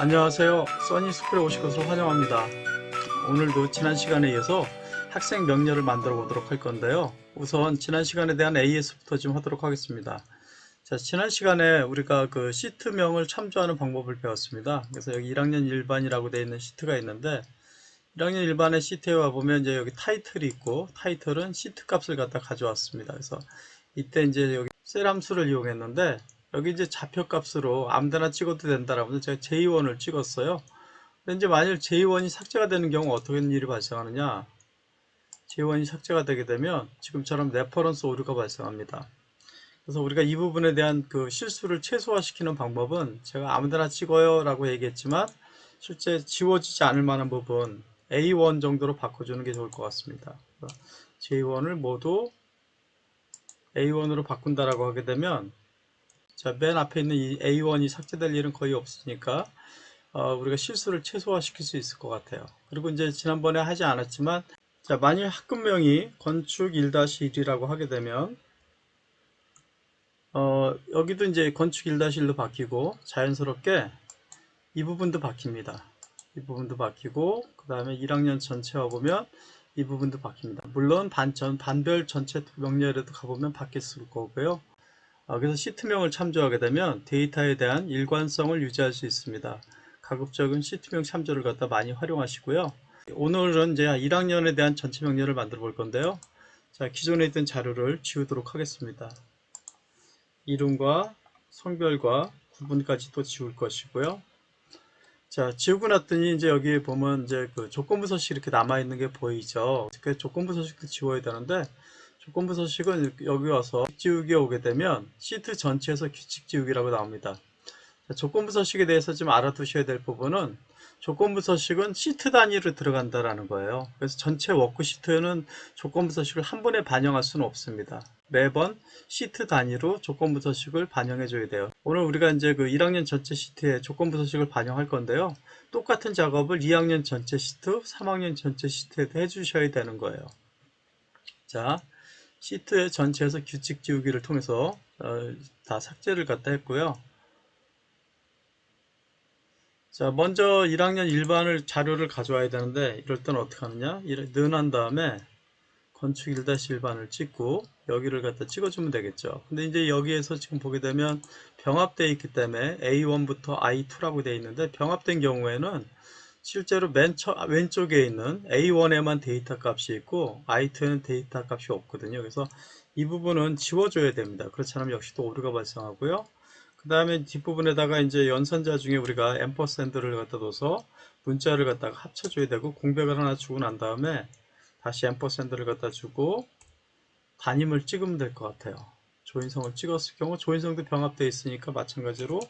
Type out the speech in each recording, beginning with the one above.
안녕하세요. 써니스쿨에 오신 것을 환영합니다. 오늘도 지난 시간에 이어서 학생 명령을 만들어 보도록 할 건데요. 우선 지난 시간에 대한 AS부터 좀 하도록 하겠습니다. 자, 지난 시간에 우리가 그 시트명을 참조하는 방법을 배웠습니다. 그래서 여기 1학년 일반이라고 되어 있는 시트가 있는데 1학년 일반의 시트에 와보면 이제 여기 타이틀이 있고 타이틀은 시트 값을 갖다 가져왔습니다. 그래서 이때 이제 여기 셀 함수를 이용했는데 여기 이제 좌표 값으로 아무데나 찍어도 된다라고 해서 제가 J1을 찍었어요. 근데 이제 만일 J1이 삭제가 되는 경우 어떻게 일이 발생하느냐? J1이 삭제가 되게 되면 지금처럼 레퍼런스 오류가 발생합니다. 그래서 우리가 이 부분에 대한 그 실수를 최소화시키는 방법은 제가 아무데나 찍어요 라고 얘기했지만 실제 지워지지 않을 만한 부분 A1 정도로 바꿔주는 게 좋을 것 같습니다. J1을 모두 A1으로 바꾼다라고 하게 되면 자, 맨 앞에 있는 이 A1이 삭제될 일은 거의 없으니까 우리가 실수를 최소화시킬 수 있을 것 같아요. 그리고 이제 지난번에 하지 않았지만 자, 만일 학급명이 건축 1-1이라고 하게 되면 여기도 이제 건축 1-1로 바뀌고 자연스럽게 이 부분도 바뀝니다. 이 부분도 바뀌고 그 다음에 1학년 전체 와보면 이 부분도 바뀝니다. 물론 반별 전체 명령에도 가보면 바뀌었을 거고요. 그래서 시트명을 참조하게 되면 데이터에 대한 일관성을 유지할 수 있습니다. 가급적인 시트명 참조를 갖다 많이 활용하시고요. 오늘은 이제 1학년에 대한 전체 명령을 만들어 볼 건데요. 자, 기존에 있던 자료를 지우도록 하겠습니다. 이름과 성별과 구분까지 또 지울 것이고요. 자, 지우고 났더니 이제 여기 보면 이제 그 조건부 서식 이렇게 남아 있는 게 보이죠. 그 조건부 서식도 지워야 되는데 조건부 서식은 여기 와서 지우기에 오게 되면 시트 전체에서 규칙 지우기라고 나옵니다. 자, 조건부 서식에 대해서 좀 알아두셔야 될 부분은 조건부 서식은 시트 단위로 들어간다라는 거예요. 그래서 전체 워크시트에는 조건부 서식을 한 번에 반영할 수는 없습니다. 매번 시트 단위로 조건부 서식을 반영해 줘야 돼요. 오늘 우리가 이제 그 1학년 전체 시트에 조건부 서식을 반영할 건데요. 똑같은 작업을 2학년 전체 시트, 3학년 전체 시트에도 해 주셔야 되는 거예요. 자, 시트 전체에서 규칙 지우기를 통해서 다 삭제를 갖다 했고요. 자, 먼저 1학년 일반을 자료를 가져와야 되는데 이럴 때는 어떻게 하느냐? 는 다음에 건축 1-1반을 찍고 여기를 갖다 찍어주면 되겠죠. 근데 이제 여기에서 지금 보게 되면 병합되어 있기 때문에 A1부터 I2라고 되어 있는데 병합된 경우에는 실제로 왼쪽에 있는 A1에만 데이터 값이 있고 I2에는 데이터 값이 없거든요. 그래서 이 부분은 지워줘야 됩니다. 그렇지 않으면 역시 또 오류가 발생하고요. 그 다음에 뒷부분에다가 이제 연산자 중에 우리가 앰퍼샌드를 갖다 둬서 문자를 갖다가 합쳐줘야 되고 공백을 하나 주고 난 다음에 다시 앰퍼샌드를 갖다 주고 단임을 찍으면 될 것 같아요. 조인성을 찍었을 경우 조인성도 병합되어 있으니까 마찬가지로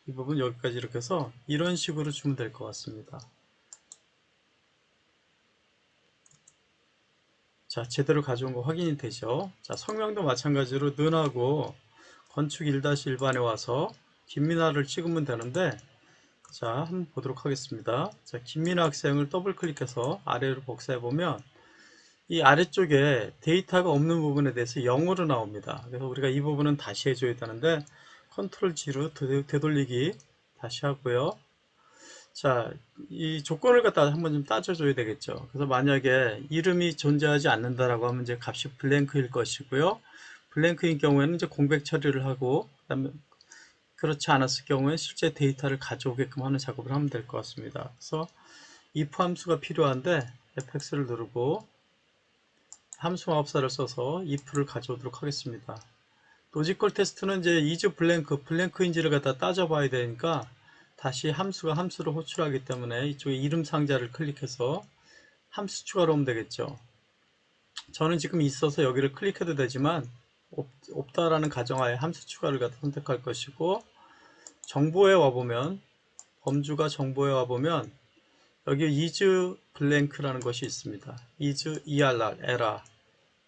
이 부분 여기까지 이렇게 해서 이런 식으로 주면 될 것 같습니다. 자, 제대로 가져온 거 확인이 되죠. 자, 성명도 마찬가지로 는하고 건축 1-1반에 와서 김민아를 찍으면 되는데 자, 한번 보도록 하겠습니다. 자, 김민아 학생을 더블 클릭해서 아래로 복사해 보면 이 아래쪽에 데이터가 없는 부분에 대해서 0으로 나옵니다. 그래서 우리가 이 부분은 다시 해줘야 되는데 컨트롤 G로 되돌리기 다시 하고요. 자, 이 조건을 갖다 한번 좀 따져줘야 되겠죠. 그래서 만약에 이름이 존재하지 않는다라고 하면 이제 값이 블랭크일 것이고요. 블랭크인 경우에는 이제 공백 처리를 하고, 그다음에 그렇지 않았을 경우에 실제 데이터를 가져오게끔 하는 작업을 하면 될 것 같습니다. 그래서 if 함수가 필요한데 fx를 누르고 함수 마법사를 써서 if를 가져오도록 하겠습니다. 로지컬 테스트는 이제 is 블랭크인지를 갖다 따져봐야 되니까 다시 함수가 함수를 호출하기 때문에 이쪽에 이름 상자를 클릭해서 함수 추가로 하면 되겠죠. 저는 지금 있어서 여기를 클릭해도 되지만 없다라는 가정하에 함수 추가를 갖다 선택할 것이고 정보에 와보면 범주가 정보에 와보면 여기 is blank라는 것이 있습니다. is error,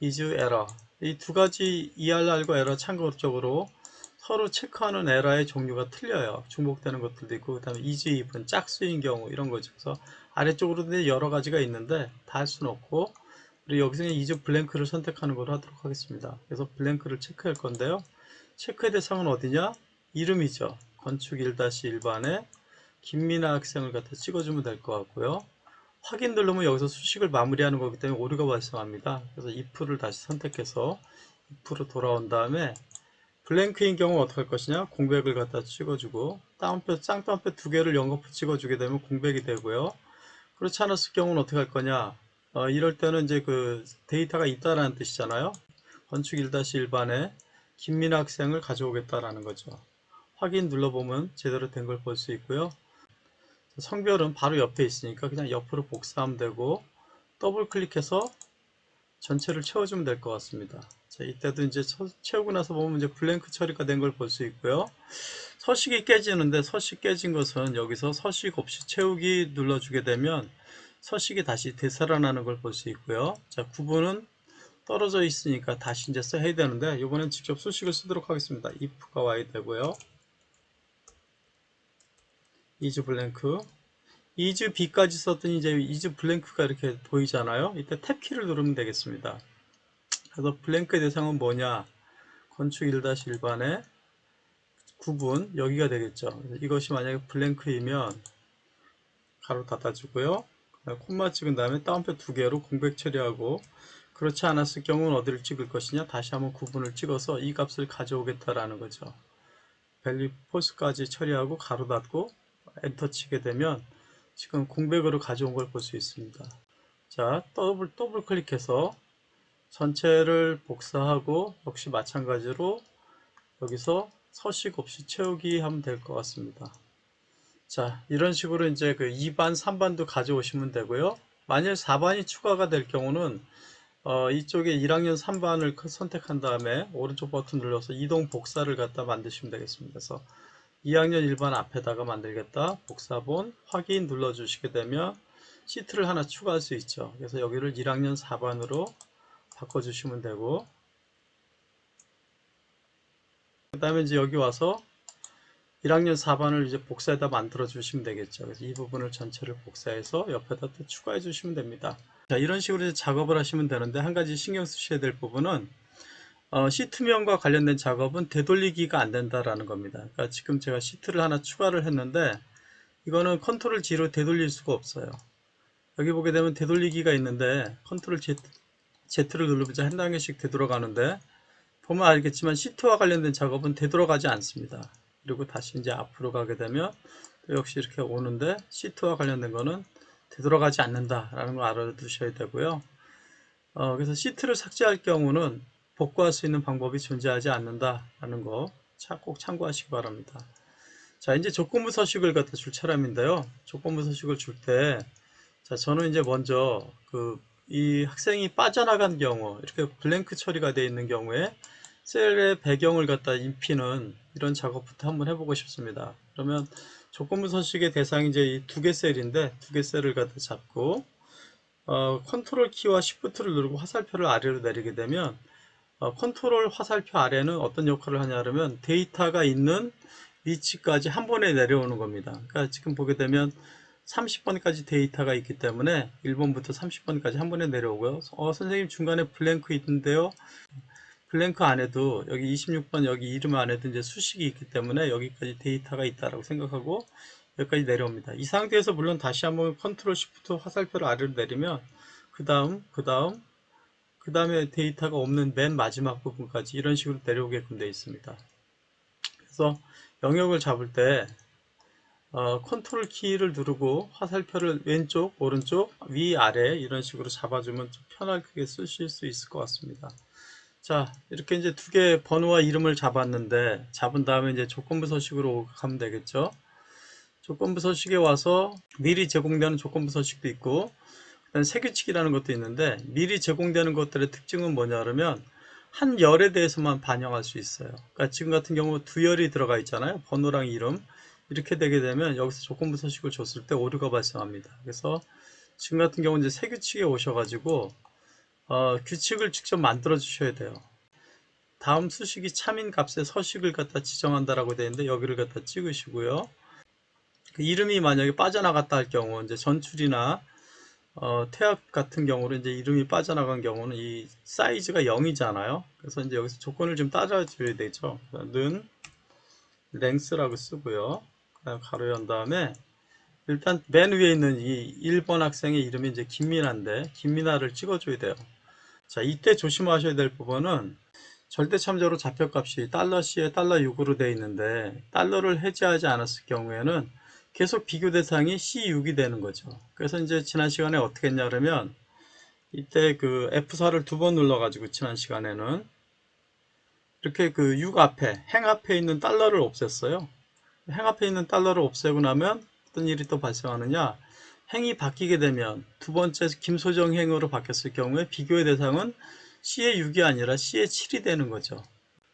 is error 이 두 가지 ERR과 에러 참고적으로 서로 체크하는 에러의 종류가 틀려요. 중복되는 것들도 있고 그 다음에 is even, 짝수인 경우 이런 거죠. 그래서 아래쪽으로 여러 가지가 있는데 다 할 수는 없고 우리 여기서 is blank를 선택하는 걸로 하도록 하겠습니다. 그래서 blank를 체크할 건데요. 체크의 대상은 어디냐? 이름이죠. 건축 1-1반에 김미나 학생을 갖다 찍어주면 될 것 같고요. 확인 누르면 여기서 수식을 마무리하는 거기 때문에 오류가 발생합니다. 그래서 if를 다시 선택해서 if로 돌아온 다음에 블랭크인 경우 어떻게 할 것이냐, 공백을 갖다 찍어주고 다운표, 쌍따옴표 두 개를 연거푸 찍어주게 되면 공백이 되고요. 그렇지 않았을 경우는 어떻게 할 거냐, 이럴 때는 이제 그 데이터가 있다라는 뜻이잖아요. 건축 1-1반에 김민아 학생을 가져오겠다라는 거죠. 확인 눌러보면 제대로 된 걸 볼 수 있고요. 성별은 바로 옆에 있으니까 그냥 옆으로 복사하면 되고 더블 클릭해서 전체를 채워주면 될 것 같습니다. 자, 이때도 이제 채우고 나서 보면 이제 블랭크 처리가 된 걸 볼 수 있고요. 서식이 깨지는데, 서식 깨진 것은 여기서 서식 없이 채우기 눌러주게 되면 서식이 다시 되살아나는 걸 볼 수 있고요. 자, 구분은 떨어져 있으니까 다시 이제 써야 되는데 이번엔 직접 수식을 쓰도록 하겠습니다. if가 와야 되고요. is 블랭크, is b까지 썼더니 이제 is 블랭크가 이렇게 보이잖아요. 이때 탭키를 누르면 되겠습니다. 그래서 블랭크의 대상은 뭐냐, 건축 1-1반의 구분, 여기가 되겠죠. 이것이 만약에 블랭크이면 가로 닫아주고요. 콤마 찍은 다음에 따옴표 두 개로 공백 처리하고, 그렇지 않았을 경우는 어디를 찍을 것이냐, 다시 한번 구분을 찍어서 이 값을 가져오겠다라는 거죠. 밸류 포스까지 처리하고 가로 닫고 엔터 치게 되면 지금 공백으로 가져온 걸 볼 수 있습니다. 자, 더블 클릭해서 전체를 복사하고 역시 마찬가지로 여기서 서식 없이 채우기 하면 될 것 같습니다. 자, 이런 식으로 이제 그 2반, 3반도 가져오시면 되고요. 만일 4반이 추가가 될 경우는 이쪽에 1학년 3반을 선택한 다음에 오른쪽 버튼 눌러서 이동 복사를 갖다 만드시면 되겠습니다. 그래서 2학년 1반 앞에다가 만들겠다, 복사본, 확인 눌러주시게 되면 시트를 하나 추가할 수 있죠. 그래서 여기를 1학년 4반으로 바꿔주시면 되고, 그 다음에 이제 여기 와서 1학년 4반을 이제 복사에다 만들어 주시면 되겠죠. 그래서 이 부분을 전체를 복사해서 옆에다 또 추가해 주시면 됩니다. 자, 이런 식으로 이제 작업을 하시면 되는데, 한 가지 신경 쓰셔야 될 부분은 시트면과 관련된 작업은 되돌리기가 안 된다라는 겁니다. 그러니까 지금 제가 시트를 하나 추가를 했는데 이거는 컨트롤 G로 되돌릴 수가 없어요. 여기 보게 되면 되돌리기가 있는데 컨트롤 Z를 누르면 한 단계씩 되돌아가는데, 보면 알겠지만 시트와 관련된 작업은 되돌아가지 않습니다. 그리고 다시 이제 앞으로 가게 되면 또 역시 이렇게 오는데 시트와 관련된 거는 되돌아가지 않는다라는 걸 알아두셔야 되고요. 그래서 시트를 삭제할 경우는 복구할 수 있는 방법이 존재하지 않는다라는 거 꼭 참고하시기 바랍니다. 자, 이제 조건부 서식을 갖다 줄 차례인데요. 조건부 서식을 줄 때, 자, 저는 이제 먼저 이 학생이 빠져나간 경우, 이렇게 블랭크 처리가 되어 있는 경우에 셀의 배경을 갖다 입히는 이런 작업부터 한번 해보고 싶습니다. 그러면 조건부 서식의 대상이 이제 이 두 개 셀인데, 두 개 셀을 갖다 잡고 컨트롤 키와 시프트를 누르고 화살표를 아래로 내리게 되면 컨트롤 화살표 아래는 어떤 역할을 하냐 그러면 데이터가 있는 위치까지 한 번에 내려오는 겁니다. 그러니까 지금 보게 되면 30번까지 데이터가 있기 때문에 1번부터 30번까지 한 번에 내려오고요. 선생님 중간에 블랭크 있는데요. 블랭크 안에도 여기 26번 여기 이름 안에도 이제 수식이 있기 때문에 여기까지 데이터가 있다라고 생각하고 여기까지 내려옵니다. 이 상태에서 물론 다시 한번 컨트롤 시프트 화살표를 아래로 내리면 그 다음에 데이터가 없는 맨 마지막 부분까지 이런 식으로 내려오게끔 되어 있습니다. 그래서 영역을 잡을 때 컨트롤 키를 누르고 화살표를 왼쪽, 오른쪽, 위, 아래 이런 식으로 잡아주면 좀 편하게 쓰실 수 있을 것 같습니다. 자, 이렇게 이제 두 개의 번호와 이름을 잡았는데, 잡은 다음에 이제 조건부 서식으로 가면 되겠죠. 조건부 서식에 와서 미리 제공되는 조건부 서식도 있고, 세규칙이라는 것도 있는데, 미리 제공되는 것들의 특징은 뭐냐 그러면 한 열에 대해서만 반영할 수 있어요. 그러니까 지금 같은 경우 두 열이 들어가 있잖아요. 번호랑 이름. 이렇게 되게 되면 여기서 조건부 서식을 줬을 때 오류가 발생합니다. 그래서 지금 같은 경우 이제 세규칙에 오셔가지고 규칙을 직접 만들어 주셔야 돼요. 다음 수식이 참인 값의 서식을 갖다 지정한다라고 되어 있는데 여기를 갖다 찍으시고요. 그 이름이 만약에 빠져나갔다 할 경우 이제 전출이나 태압 같은 경우는 이제 이름이 빠져나간 경우는 이 사이즈가 0이잖아요. 그래서 이제 여기서 조건을 좀 따져줘야 되죠. 는 랭스라고 쓰고요. 그다음 가로 연 다음에 일단 맨 위에 있는 이 1번 학생의 이름이 이제 김민아인데 김민아를 찍어줘야 돼요. 자, 이때 조심하셔야 될 부분은 절대 참조로 좌표값이 $C에 $6으로 되어 있는데 달러를 해제하지 않았을 경우에는 계속 비교 대상이 C6이 되는 거죠. 그래서 이제 지난 시간에 어떻게 했냐 그러면 이때 그 F4를 두 번 눌러가지고 지난 시간에는 이렇게 그 6 앞에 행 앞에 있는 달러를 없앴어요. 행 앞에 있는 달러를 없애고 나면 어떤 일이 또 발생하느냐, 행이 바뀌게 되면 두 번째 김소정 행으로 바뀌었을 경우에 비교의 대상은 C의 6이 아니라 C의 7이 되는 거죠.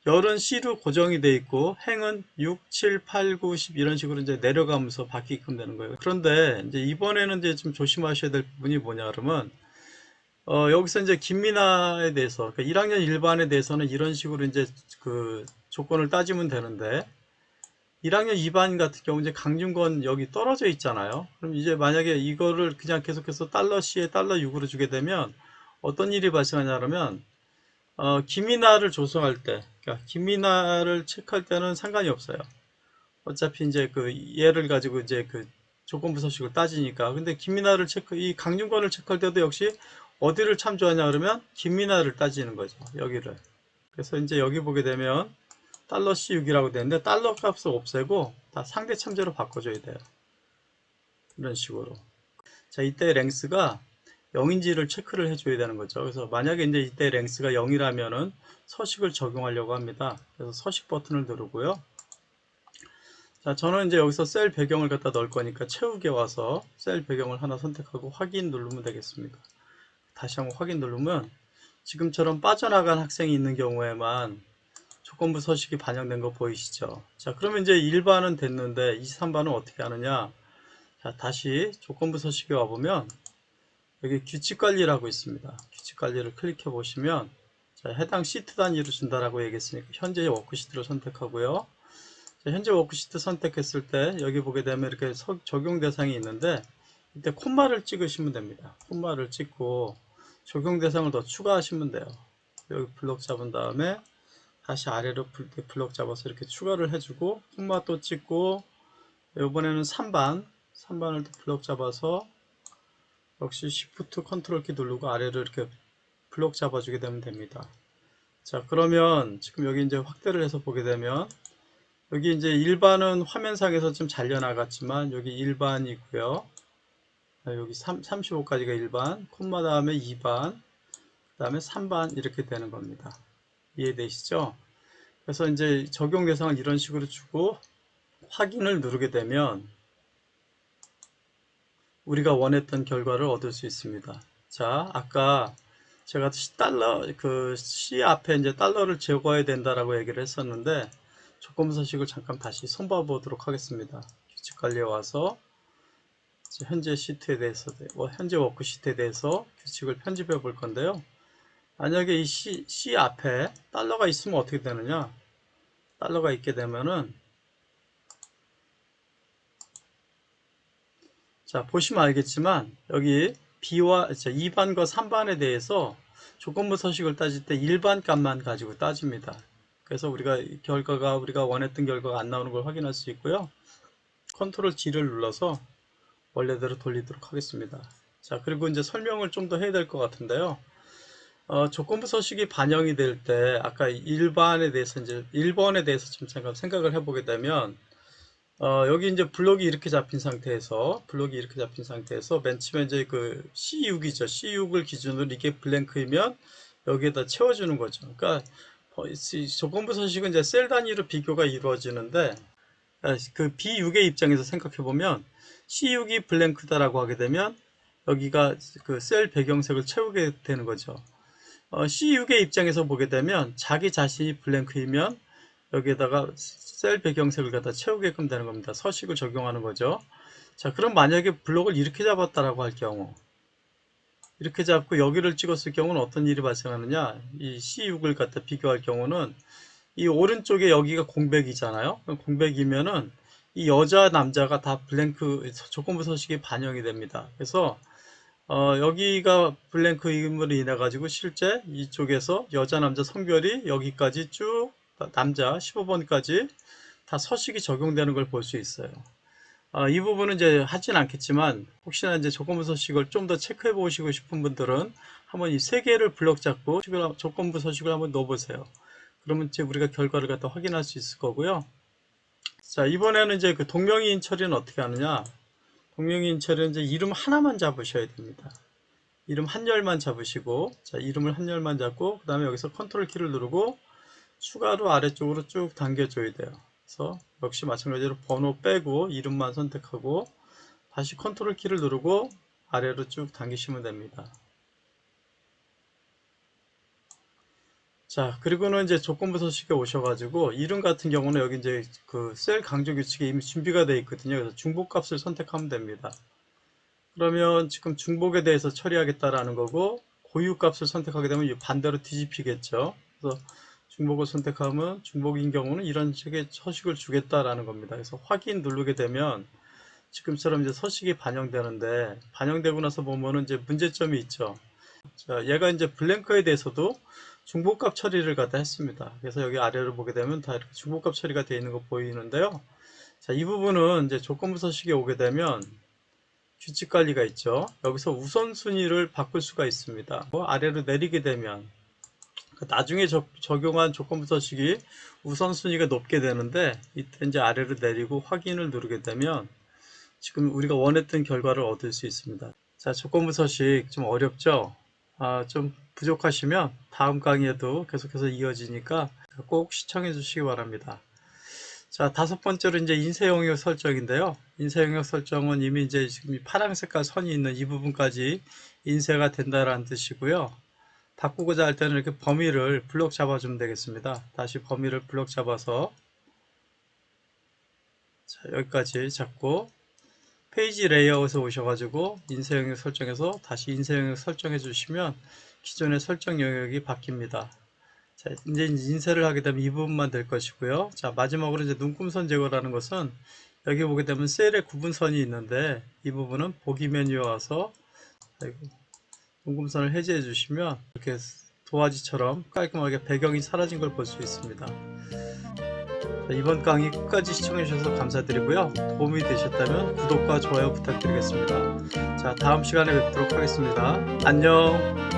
열은 C로 고정이 돼 있고 행은 6, 7, 8, 9, 10 이런 식으로 이제 내려가면서 바뀌게끔 되는 거예요. 그런데 이제 이번에는 이제 좀 조심하셔야 될 부분이 뭐냐 그러면 여기서 이제 김민아에 대해서 그러니까 1학년 일반에 대해서는 이런 식으로 이제 그 조건을 따지면 되는데 1학년 2반 같은 경우 이제 강준권 여기 떨어져 있잖아요. 그럼 이제 만약에 이거를 그냥 계속해서 $C에 $6으로 주게 되면 어떤 일이 발생하냐면 김민아를 조성할 때, 그러니까 김민아를 체크할 때는 상관이 없어요. 어차피 이제 그 얘를 가지고 이제 그 조건부 서식을 따지니까. 근데 김민아를 이 강준권을 체크할 때도 역시 어디를 참조하냐 그러면 김민아를 따지는 거죠. 여기를. 그래서 이제 여기 보게 되면 $C6이라고 되는데 달러 값을 없애고 다 상대 참조로 바꿔줘야 돼요. 이런 식으로. 자, 이때 랭스가 0인지를 체크를 해줘야 되는 거죠. 그래서 만약에 이제 이때 랭스가 0이라면은 서식을 적용하려고 합니다. 그래서 서식 버튼을 누르고요. 자, 저는 이제 여기서 셀 배경을 갖다 넣을 거니까 채우기에 와서 셀 배경을 하나 선택하고 확인 누르면 되겠습니다. 다시 한번 확인 누르면 지금처럼 빠져나간 학생이 있는 경우에만 조건부 서식이 반영된 거 보이시죠? 자, 그러면 이제 1반은 됐는데 23반은 어떻게 하느냐? 자, 다시 조건부 서식에 와보면 여기 규칙 관리라고 있습니다. 규칙 관리를 클릭해 보시면 자, 해당 시트 단위로 준다라고 얘기했으니까 현재 워크시트를 선택하고요. 자, 현재 워크시트 선택했을 때 여기 보게 되면 이렇게 적용 대상이 있는데 이때 콤마를 찍으시면 됩니다. 콤마를 찍고 적용 대상을 더 추가하시면 돼요. 여기 블럭 잡은 다음에 다시 아래로 블럭 잡아서 이렇게 추가를 해주고 콤마 또 찍고 이번에는 3반을 또 블럭 잡아서 역시 Shift 컨트롤 키 누르고 아래로 이렇게 블럭 잡아주게 되면 됩니다. 자, 그러면 지금 여기 이제 확대를 해서 보게 되면 여기 이제 1반은 화면상에서 좀 잘려나갔지만 여기 1반이고요. 여기 35까지가 1반, 콤마 다음에 2반, 그 다음에 3반 이렇게 되는 겁니다. 이해되시죠? 그래서 이제 적용 대상을 이런 식으로 주고 확인을 누르게 되면 우리가 원했던 결과를 얻을 수 있습니다. 자, 아까 제가 그 C 앞에 이제 달러를 제거해야 된다라고 얘기를 했었는데 조건부 서식을 잠깐 다시 손봐 보도록 하겠습니다. 규칙 관리에 와서 현재 시트에 대해서 현재 워크시트에 대해서 규칙을 편집해 볼 건데요. 만약에 이 C 앞에 달러가 있으면 어떻게 되느냐? 달러가 있게 되면은 자, 보시면 알겠지만 여기 B와 2반과 3반에 대해서 조건부 서식을 따질 때 1반 값만 가지고 따집니다. 그래서 우리가 우리가 원했던 결과가 안 나오는 걸 확인할 수 있고요. 컨트롤 G를 눌러서 원래대로 돌리도록 하겠습니다. 자, 그리고 이제 설명을 좀 더 해야 될 것 같은데요. 조건부 서식이 반영이 될 때 아까 1번에 대해서 좀 생각을 해보게 되면 여기 이제 블록이 이렇게 잡힌 상태에서 맨 처음에 이제 그 C6이죠. C6을 기준으로 이게 블랭크이면 여기에다 채워주는 거죠. 그러니까 조건부 서식은 이제 셀 단위로 비교가 이루어지는데 그 B6의 입장에서 생각해 보면 C6이 블랭크다라고 하게 되면 여기가 그 셀 배경색을 채우게 되는 거죠. C6의 입장에서 보게 되면 자기 자신이 블랭크이면 여기에다가 셀 배경색을 갖다 채우게끔 되는 겁니다. 서식을 적용하는 거죠. 자, 그럼 만약에 블록을 이렇게 잡았다라고 할 경우 이렇게 잡고 여기를 찍었을 경우는 어떤 일이 발생하느냐, 이 C6을 갖다 비교할 경우는 이 오른쪽에 여기가 공백이잖아요. 공백이면은 이 여자 남자가 다 블랭크 조건부 서식이 반영이 됩니다. 그래서 여기가 블랭크임으로 인해 가지고 실제 이쪽에서 여자 남자 성별이 여기까지 쭉 남자 15번까지 다 서식이 적용되는 걸 볼 수 있어요. 이 부분은 이제 하진 않겠지만 혹시나 이제 조건부 서식을 좀 더 체크해 보시고 싶은 분들은 한번 이 세 개를 블럭 잡고 조건부 서식을 한번 넣어 보세요. 그러면 이제 우리가 결과를 갖다 확인할 수 있을 거고요. 자, 이번에는 이제 그 동명이인 처리는 어떻게 하느냐? 동명이인 처리는 이제 이름 하나만 잡으셔야 됩니다. 이름 한 열만 잡으시고, 자, 이름을 한 열만 잡고, 그 다음에 여기서 컨트롤 키를 누르고, 추가로 아래쪽으로 쭉 당겨줘야 돼요. 그래서 역시 마찬가지로 번호 빼고, 이름만 선택하고, 다시 컨트롤 키를 누르고, 아래로 쭉 당기시면 됩니다. 자, 그리고는 이제 조건부 서식에 오셔가지고, 이름 같은 경우는 여기 이제 그 셀 강조 규칙이 이미 준비가 되어 있거든요. 그래서 중복값을 선택하면 됩니다. 그러면 지금 중복에 대해서 처리하겠다라는 거고, 고유값을 선택하게 되면 반대로 뒤집히겠죠. 그래서 중복을 선택하면 중복인 경우는 이런 식의 서식을 주겠다라는 겁니다. 그래서 확인 누르게 되면 지금처럼 이제 서식이 반영되는데, 반영되고 나서 보면은 이제 문제점이 있죠. 자, 얘가 이제 블랭크에 대해서도 중복값 처리를 갖다 했습니다. 그래서 여기 아래로 보게 되면 다 이렇게 중복값 처리가 되어 있는 거 보이는데요. 자, 이 부분은 이제 조건부 서식에 오게 되면 규칙 관리가 있죠. 여기서 우선순위를 바꿀 수가 있습니다. 아래로 내리게 되면 나중에 적용한 조건부 서식이 우선순위가 높게 되는데, 이때 이제 아래로 내리고 확인을 누르게 되면 지금 우리가 원했던 결과를 얻을 수 있습니다. 자, 조건부 서식 좀 어렵죠? 좀 부족하시면 다음 강의에도 계속해서 이어지니까 꼭 시청해 주시기 바랍니다. 자, 다섯 번째로 이제 인쇄 영역 설정인데요. 인쇄 영역 설정은 이미 이제 지금 파란 색깔 선이 있는 이 부분까지 인쇄가 된다라는 뜻이고요. 바꾸고자 할 때는 이렇게 범위를 블럭 잡아주면 되겠습니다. 다시 범위를 블럭 잡아서, 자, 여기까지 잡고 페이지 레이아웃에 오셔가지고 인쇄 영역 설정에서 다시 인쇄 영역 설정해 주시면 기존의 설정 영역이 바뀝니다. 자, 이제 인쇄를 하게 되면 이 부분만 될 것이고요. 자, 마지막으로 이제 눈금선 제거라는 것은 여기 보게 되면 셀에 구분선이 있는데 이 부분은 보기 메뉴에 와서 눈금선을 해제해 주시면 이렇게 도화지처럼 깔끔하게 배경이 사라진 걸 볼 수 있습니다. 자, 이번 강의 끝까지 시청해 주셔서 감사드리고요. 도움이 되셨다면 구독과 좋아요 부탁드리겠습니다. 자, 다음 시간에 뵙도록 하겠습니다. 안녕.